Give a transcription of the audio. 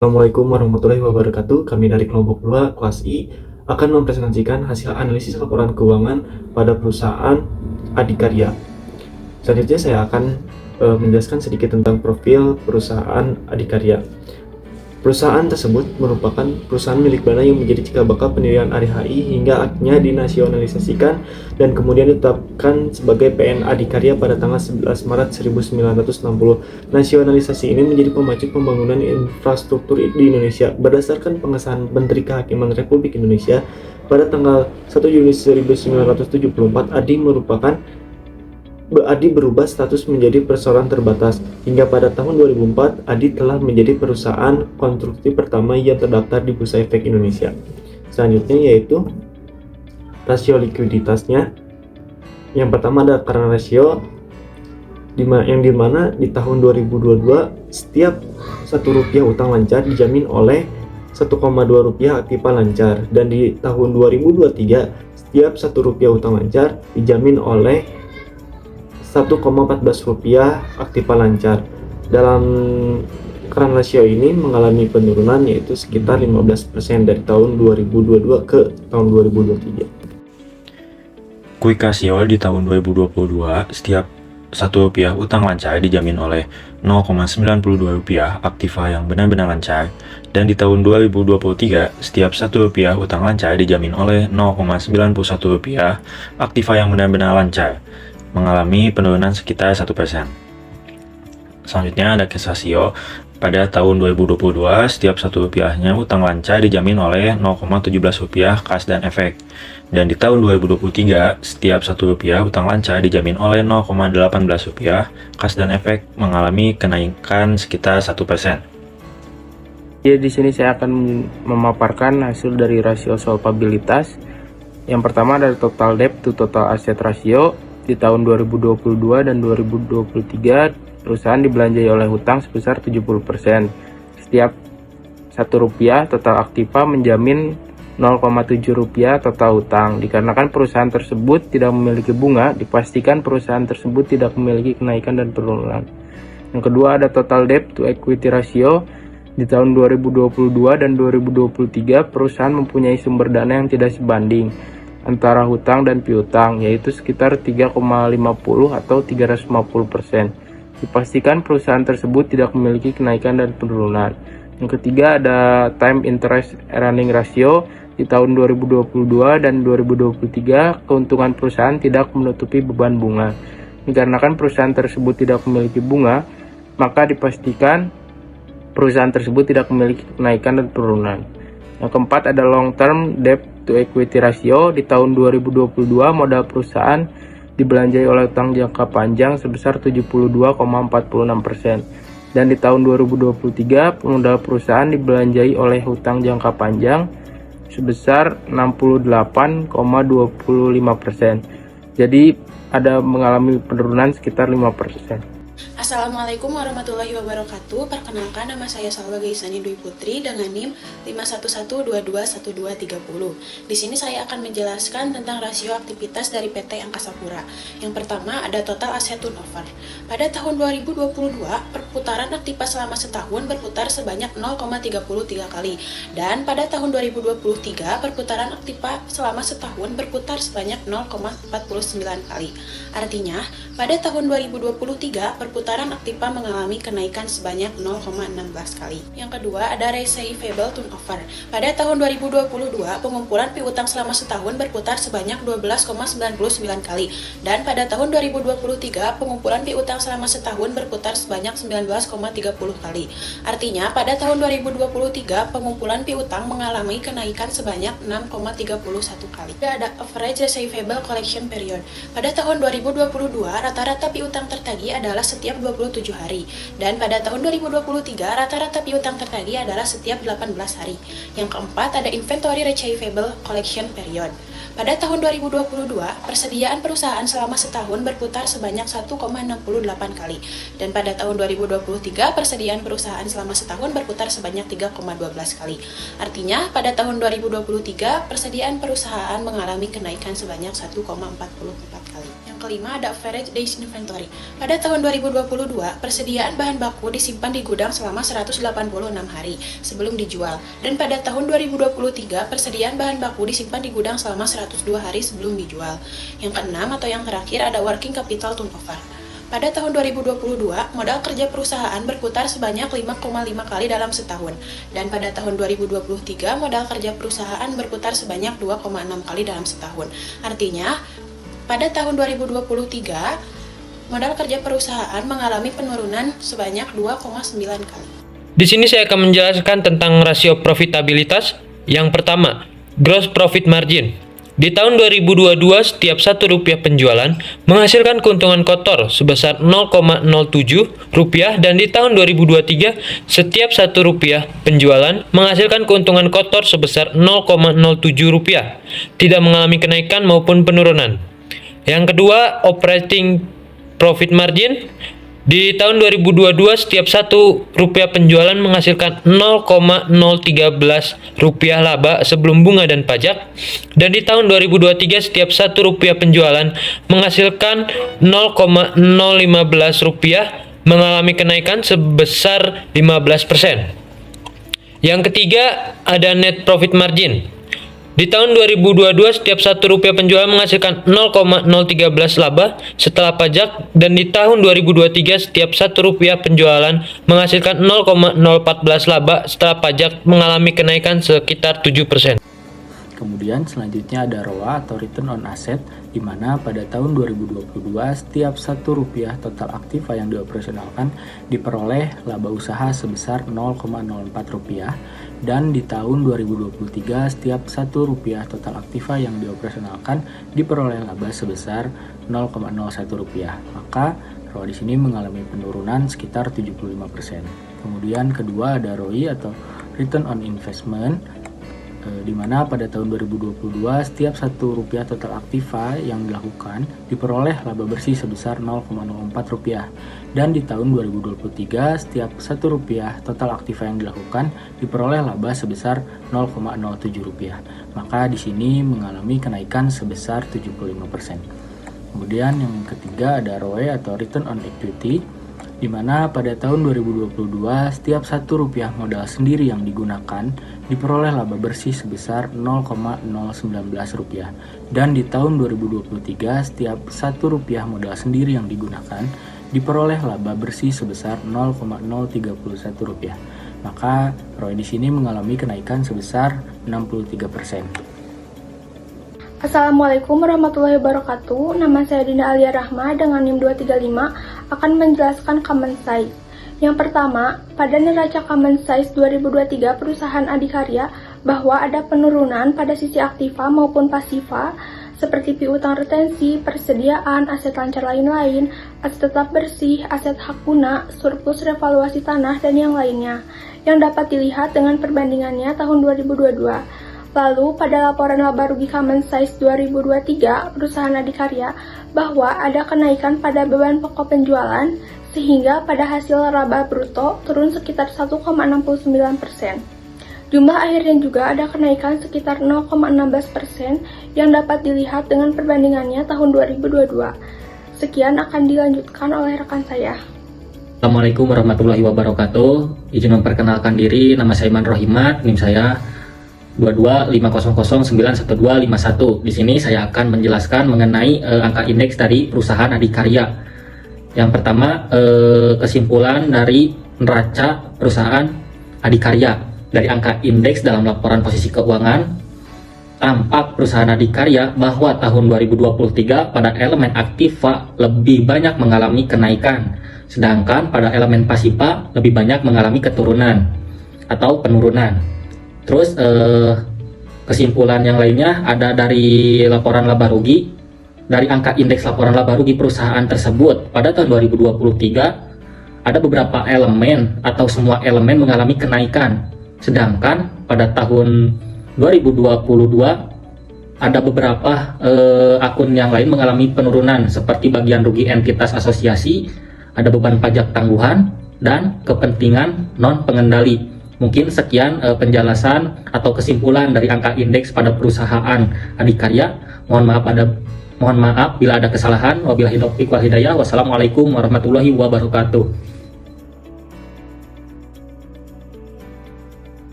Assalamualaikum warahmatullahi wabarakatuh. Kami dari kelompok 2 kelas I akan mempresentasikan hasil analisis laporan keuangan pada perusahaan adikarya. Selanjutnya saya akan menjelaskan sedikit tentang profil perusahaan adikarya. Perusahaan tersebut merupakan perusahaan milik Bana yang menjadi cikal bakal pendirian ADHI hingga akhirnya dinasionalisasikan dan kemudian ditetapkan sebagai PN Adikarya pada tanggal 11 Maret 1960. Nasionalisasi ini menjadi pemacu pembangunan infrastruktur di Indonesia. Berdasarkan pengesahan Menteri Kehakiman Republik Indonesia pada tanggal 1 Juni 1974, ADI berubah status menjadi perseroan terbatas. Hingga pada tahun 2004, ADI telah menjadi perusahaan konstruksi pertama yang terdaftar di Bursa Efek Indonesia. Selanjutnya yaitu rasio likuiditasnya. Yang pertama ada current ratio, yang dimana di tahun 2022 setiap Rp1 utang lancar dijamin oleh Rp1,2 aktiva lancar, dan di tahun 2023 setiap Rp1 utang lancar dijamin oleh Rp1,14 aktiva lancar. Dalam current ratio ini mengalami penurunan yaitu sekitar 15% dari tahun 2022 ke tahun 2023. Quick ratio di tahun 2022 setiap Rp1 utang lancar dijamin oleh Rp0,92 aktiva yang benar-benar lancar, dan di tahun 2023 setiap Rp1 utang lancar dijamin oleh Rp0,91 aktiva yang benar-benar lancar, mengalami penurunan sekitar 1%. Selanjutnya ada cash ratio. Pada tahun 2022, setiap Rp1-nya utang lancar dijamin oleh Rp0,17 kas dan efek. Dan di tahun 2023, setiap Rp1 utang lancar dijamin oleh Rp0,18 kas dan efek, mengalami kenaikan sekitar 1%. Ya, di sini saya akan memaparkan hasil dari rasio solvabilitas. Yang pertama ada total debt to total asset ratio. Di tahun 2022 dan 2023, perusahaan dibelanjai oleh hutang sebesar 70%. Setiap Rp1 total aktiva menjamin Rp0,7 total hutang. Dikarenakan perusahaan tersebut tidak memiliki bunga, dipastikan perusahaan tersebut tidak memiliki kenaikan dan penurunan. Yang kedua ada total debt to equity ratio. Di tahun 2022 dan 2023, perusahaan mempunyai sumber dana yang tidak sebanding antara hutang dan piutang, yaitu sekitar 3,50 atau 350%. Dipastikan perusahaan tersebut tidak memiliki kenaikan dan penurunan. Yang ketiga ada time interest earning ratio. Di tahun 2022 dan 2023, keuntungan perusahaan tidak menutupi beban bunga. Dikarenakan perusahaan tersebut tidak memiliki bunga, maka dipastikan perusahaan tersebut tidak memiliki kenaikan dan penurunan. Yang keempat ada long term debt to equity ratio. Di tahun 2022 modal perusahaan dibelanjai oleh utang jangka panjang sebesar 72,46%, dan di tahun 2023 modal perusahaan dibelanjai oleh hutang jangka panjang sebesar 68,25%. Jadi ada mengalami penurunan sekitar 5%. Assalamualaikum warahmatullahi wabarakatuh. Perkenalkan, nama saya Salwa Gaisani Dwi Putri dengan NIM 511221230. Di sini saya akan menjelaskan tentang rasio aktivitas dari PT Angkasa Pura. Yang pertama ada total asset turnover. Pada tahun 2022, perputaran aktiva selama setahun berputar sebanyak 0,33 kali, dan pada tahun 2023 perputaran aktiva selama setahun berputar sebanyak 0,49 kali. Artinya, pada tahun 2023 perputaran aktiva mengalami kenaikan sebanyak 0,16 kali. Yang kedua ada receivable turnover. Pada tahun 2022 pengumpulan piutang selama setahun berputar sebanyak 12,99 kali, dan pada tahun 2023 pengumpulan piutang selama setahun berputar sebanyak 19,30 kali. Artinya pada tahun 2023 pengumpulan piutang mengalami kenaikan sebanyak 6,31 kali. Ada average receivable collection period. Pada tahun 2022 rata-rata piutang tertagih adalah setiap 27 hari, dan pada tahun 2023 rata-rata piutang tertagih adalah setiap 18 hari. Yang keempat ada inventory receivable collection period. Pada tahun 2022, persediaan perusahaan selama setahun berputar sebanyak 1,68 kali. Dan pada tahun 2023, persediaan perusahaan selama setahun berputar sebanyak 3,12 kali. Artinya, pada tahun 2023, persediaan perusahaan mengalami kenaikan sebanyak 1,44 kali. Yang kelima ada average days inventory. Pada tahun 2022, persediaan bahan baku disimpan di gudang selama 186 hari sebelum dijual. Dan pada tahun 2023, persediaan bahan baku disimpan di gudang selama 102 hari sebelum dijual. Yang keenam atau yang terakhir ada working capital turnover. Pada tahun 2022, modal kerja perusahaan berputar sebanyak 5,5 kali dalam setahun. Dan pada tahun 2023, modal kerja perusahaan berputar sebanyak 2,6 kali dalam setahun. Artinya, pada tahun 2023, modal kerja perusahaan mengalami penurunan sebanyak 2,9 kali. Di sini saya akan menjelaskan tentang rasio profitabilitas. Yang pertama, gross profit margin. Di tahun 2022, setiap Rp1 penjualan menghasilkan keuntungan kotor sebesar Rp0,07 dan di tahun 2023, setiap Rp1 penjualan menghasilkan keuntungan kotor sebesar Rp0,07, tidak mengalami kenaikan maupun penurunan. Yang kedua, operating profit margin. Di tahun 2022, setiap Rp1 penjualan menghasilkan Rp0,013 laba sebelum bunga dan pajak. Dan di tahun 2023, setiap Rp1 penjualan menghasilkan Rp0,015 mengalami kenaikan sebesar 15%. Yang ketiga, ada net profit margin. Di tahun 2022, setiap Rp1 penjualan menghasilkan 0,013 laba setelah pajak, dan di tahun 2023, setiap Rp1 penjualan menghasilkan 0,014 laba setelah pajak, mengalami kenaikan sekitar 7%. Kemudian selanjutnya ada ROA atau Return on Asset, di mana pada tahun 2022 setiap Rp1 total aktiva yang dioperasionalkan diperoleh laba usaha sebesar Rp0,04, dan di tahun 2023 setiap Rp1 total aktiva yang dioperasionalkan diperoleh laba sebesar Rp0,01. Maka ROA di sini mengalami penurunan sekitar 75%. Kemudian kedua ada ROI atau Return on Investment, di mana pada tahun 2022 setiap Rp1 total aktiva yang dilakukan diperoleh laba bersih sebesar Rp0,04, dan di tahun 2023 setiap Rp1 total aktiva yang dilakukan diperoleh laba sebesar Rp0,07. Maka di sini mengalami kenaikan sebesar 75%. Kemudian yang ketiga ada ROE atau Return on Equity, di mana pada tahun 2022 setiap Rp1 modal sendiri yang digunakan diperoleh laba bersih sebesar Rp0,019, dan di tahun 2023 setiap Rp1 modal sendiri yang digunakan diperoleh laba bersih sebesar Rp0,031. Maka ROE di sini mengalami kenaikan sebesar 63%. Assalamualaikum warahmatullahi wabarakatuh. Nama saya Dinda Alia Rahma dengan NIM 235 akan menjelaskan common size. Yang pertama, pada neraca common size 2023 perusahaan adikarya bahwa ada penurunan pada sisi aktiva maupun pasiva seperti piutang retensi, persediaan, aset lancar lain-lain, aset tetap bersih, aset hak guna, surplus revaluasi tanah, dan yang lainnya, yang dapat dilihat dengan perbandingannya tahun 2022. Lalu, pada laporan laba rugi common size 2023 perusahaan adikarya bahwa ada kenaikan pada beban pokok penjualan sehingga pada hasil laba bruto turun sekitar 1,69%. Jumlah akhirnya juga ada kenaikan sekitar 0,16% yang dapat dilihat dengan perbandingannya tahun 2022. Sekian akan dilanjutkan oleh rekan saya. Assalamualaikum warahmatullahi wabarakatuh. Izin memperkenalkan diri, nama saya Iman Rohimat, NIM saya 2250091251. Di sini saya akan menjelaskan mengenai angka indeks dari perusahaan adikarya. Yang pertama, kesimpulan dari neraca perusahaan adikarya dari angka indeks dalam laporan posisi keuangan. Tampak perusahaan adikarya bahwa tahun 2023 pada elemen aktiva lebih banyak mengalami kenaikan, sedangkan pada elemen pasiva lebih banyak mengalami keturunan atau penurunan. Terus kesimpulan yang lainnya ada dari laporan laba rugi. Dari angka indeks laporan laba rugi perusahaan tersebut pada tahun 2023 ada beberapa elemen atau semua elemen mengalami kenaikan, sedangkan pada tahun 2022 ada beberapa akun yang lain mengalami penurunan seperti bagian rugi entitas asosiasi, ada beban pajak tangguhan, dan kepentingan non pengendali. Mungkin sekian penjelasan atau kesimpulan dari angka indeks pada perusahaan adikarya. Mohon maaf bila ada kesalahan. Wabillahi taufiq wal hidayah. Wassalamualaikum warahmatullahi wabarakatuh.